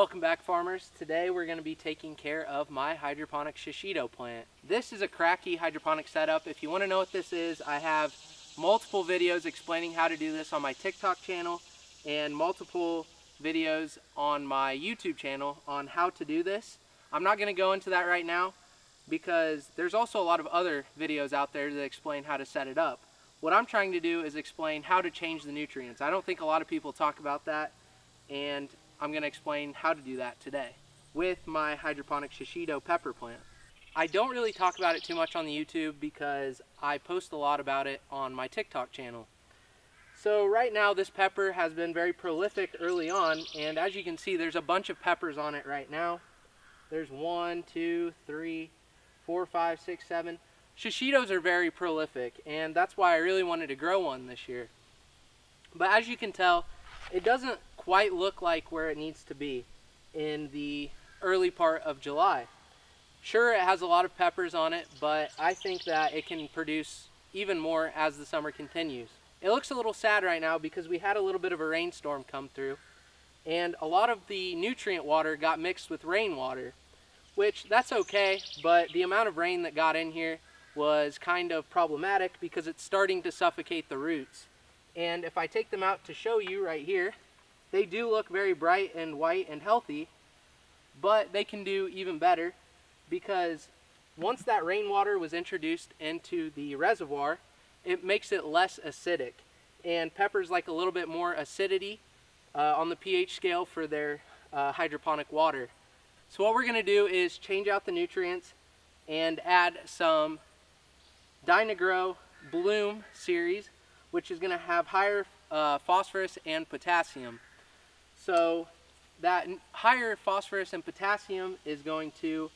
Welcome back, farmers. Today we're going to be taking care of my hydroponic shishito plant. This is a Kratky hydroponic setup. If you want to know what this is, I have multiple videos explaining how to do this on my TikTok channel and multiple videos on my YouTube channel on how to do this. I'm not going to go into that right now because there's also a lot of other videos out there that explain how to set it up. What I'm trying to do is explain how to change the nutrients. I don't think a lot of people talk about that, and I'm going to explain how to do that today with my hydroponic shishito pepper plant. I don't really talk about it too much on the YouTube because I post a lot about it on my TikTok channel. So right now this pepper has been very prolific early on, and as you can see there's a bunch of peppers on it right now. There's 1, 2, 3, 4, 5, 6, 7. Shishitos are very prolific, and that's why I really wanted to grow one this year. But as you can tell, it doesn't quite look like where it needs to be in the early part of July. Sure, it has a lot of peppers on it, but I think that it can produce even more as the summer continues. It looks a little sad right now because we had a little bit of a rainstorm come through, and a lot of the nutrient water got mixed with rainwater, which that's okay, but the amount of rain that got in here was kind of problematic because it's starting to suffocate the roots. And if I take them out to show you right here, they do look very bright and white and healthy, but they can do even better because once that rainwater was introduced into the reservoir, it makes it less acidic. And peppers like a little bit more acidity on the pH scale for their hydroponic water. So what we're going to do is change out the nutrients and add some Dyna-Gro Bloom series, which is going to have higher phosphorus and potassium. So that higher phosphorus and potassium is going to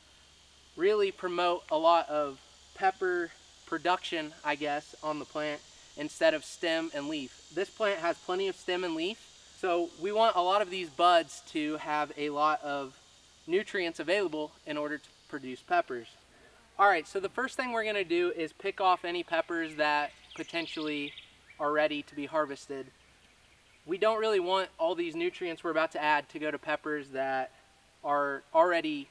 really promote a lot of pepper production, I guess, on the plant instead of stem and leaf. This plant has plenty of stem and leaf, so we want a lot of these buds to have a lot of nutrients available in order to produce peppers. Alright, so the first thing we're going to do is pick off any peppers that potentially are ready to be harvested. We don't really want all these nutrients we're about to add to go to peppers that are already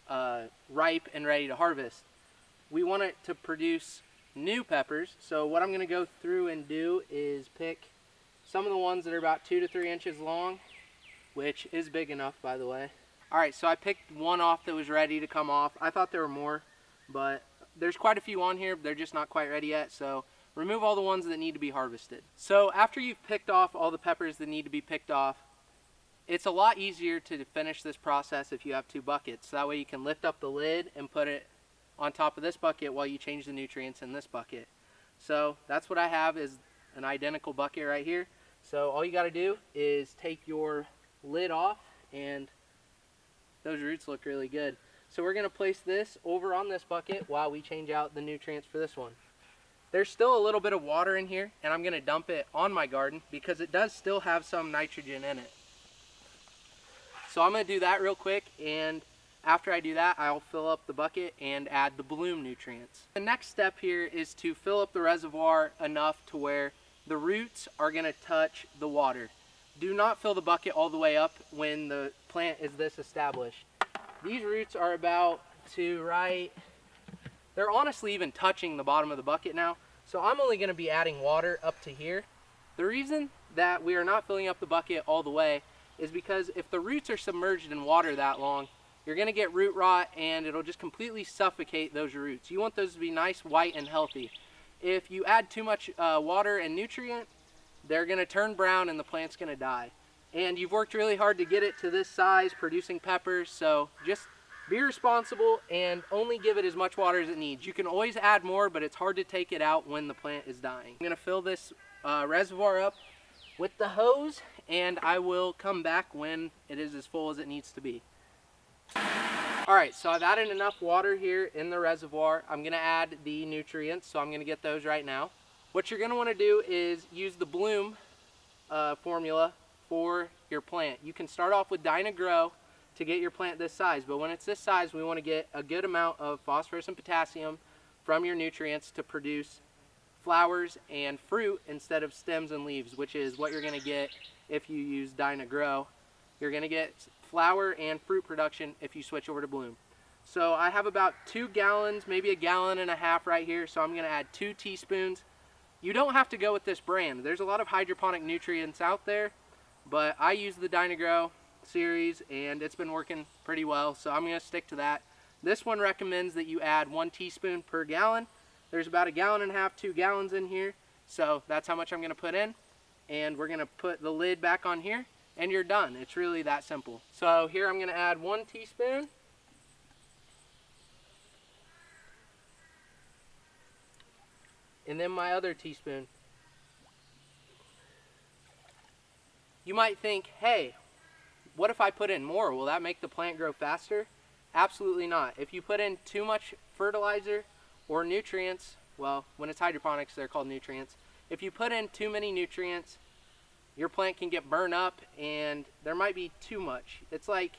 ripe and ready to harvest. We want it to produce new peppers, so what I'm going to go through and do is pick some of the ones that are about 2 to 3 inches long, which is big enough, by the way. Alright, so I picked one off that was ready to come off. I thought there were more, but there's quite a few on here, but they're just not quite ready yet, so remove all the ones that need to be harvested. So after you've picked off all the peppers that need to be picked off, it's a lot easier to finish this process if you have 2 buckets. So that way you can lift up the lid and put it on top of this bucket while you change the nutrients in this bucket. So that's what I have, is an identical bucket right here. So all you got to do is take your lid off, and those roots look really good. So we're going to place this over on this bucket while we change out the nutrients for this one. There's still a little bit of water in here, and I'm going to dump it on my garden because it does still have some nitrogen in it. So I'm going to do that real quick, and after I do that, I'll fill up the bucket and add the bloom nutrients. The next step here is to fill up the reservoir enough to where the roots are going to touch the water. Do not fill the bucket all the way up when the plant is this established. These roots are about to they're honestly even touching the bottom of the bucket now. So I'm only going to be adding water up to here. The reason that we are not filling up the bucket all the way is because if the roots are submerged in water that long, you're going to get root rot and it'll just completely suffocate those roots. You want those to be nice, white, and healthy. If you add too much water and nutrient, they're going to turn brown and the plant's going to die. And you've worked really hard to get it to this size, producing peppers, so just be responsible and only give it as much water as it needs. You can always add more, but it's hard to take it out when the plant is dying. I'm going to fill this reservoir up with the hose, and I will come back when it is as full as it needs to be. Alright, so I've added enough water here in the reservoir. I'm going to add the nutrients, so I'm going to get those right now. What you're going to want to do is use the Bloom formula for your plant. You can start off with Dyna-Gro to get your plant this size, but when it's this size, we want to get a good amount of phosphorus and potassium from your nutrients to produce flowers and fruit instead of stems and leaves, which is what you're going to get if you use Dyna-Gro. You're going to get flower and fruit production if you switch over to bloom. So I have about 2 gallons, maybe 1.5 gallons right here, so I'm going to add 2 teaspoons. You don't have to go with this brand. There's a lot of hydroponic nutrients out there, but I use the Dyna-Gro series and it's been working pretty well, so I'm going to stick to that. This one recommends that you add 1 teaspoon per gallon. There's about 1.5 gallons, 2 gallons in here, so that's how much I'm going to put in. And we're going to put the lid back on here and you're done. It's really that simple. So here I'm going to add 1 teaspoon. And then my other teaspoon. You might think, hey, what if I put in more? Will that make the plant grow faster? Absolutely not. If you put in too much fertilizer or nutrients, well, when it's hydroponics, they're called nutrients. If you put in too many nutrients, your plant can get burned up and there might be too much. It's like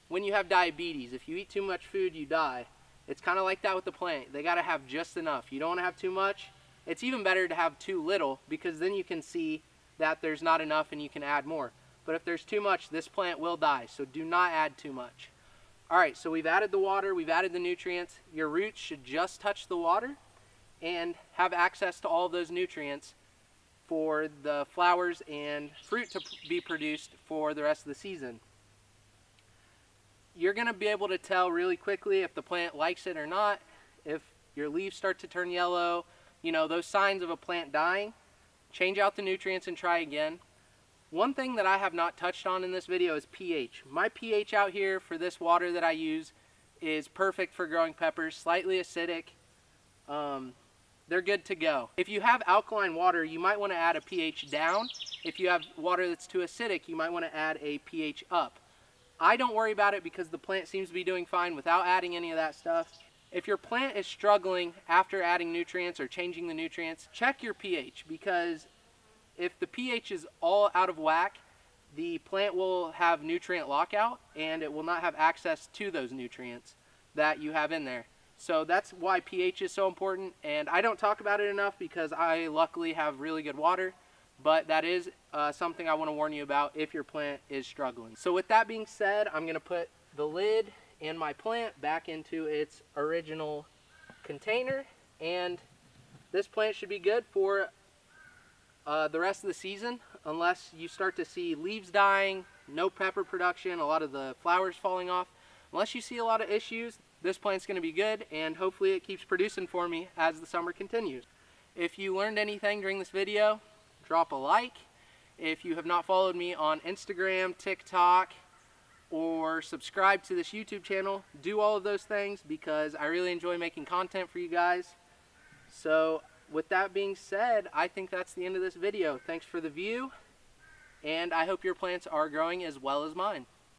when you have diabetes. If you eat too much food, you die. It's kind of like that with the plant. They got to have just enough. You don't want to have too much. It's even better to have too little because then you can see that there's not enough and you can add more. But if there's too much, this plant will die. So do not add too much. All right, so we've added the water, we've added the nutrients. Your roots should just touch the water and have access to all of those nutrients for the flowers and fruit to be produced for the rest of the season. You're going to be able to tell really quickly if the plant likes it or not, if your leaves start to turn yellow, you know, those signs of a plant dying. Change out the nutrients and try again. One thing that I have not touched on in this video is pH. My pH out here for this water that I use is perfect for growing peppers, slightly acidic. They're good to go. If you have alkaline water, you might want to add a pH down. If you have water that's too acidic, you might want to add a pH up. I don't worry about it because the plant seems to be doing fine without adding any of that stuff. If your plant is struggling after adding nutrients or changing the nutrients, check your pH, because if the pH is all out of whack, the plant will have nutrient lockout and it will not have access to those nutrients that you have in there. So that's why pH is so important, and I don't talk about it enough because I luckily have really good water. But that is something I want to warn you about if your plant is struggling. So with that being said, I'm going to put the lid and my plant back into its original container. And this plant should be good for the rest of the season, unless you start to see leaves dying, no pepper production, a lot of the flowers falling off. Unless you see a lot of issues, this plant's going to be good, and hopefully it keeps producing for me as the summer continues. If you learned anything during this video, drop a like. If you have not followed me on Instagram, TikTok, or subscribe to this YouTube channel, do all of those things because I really enjoy making content for you guys. So with that being said, I think that's the end of this video. Thanks for the view, and I hope your plants are growing as well as mine.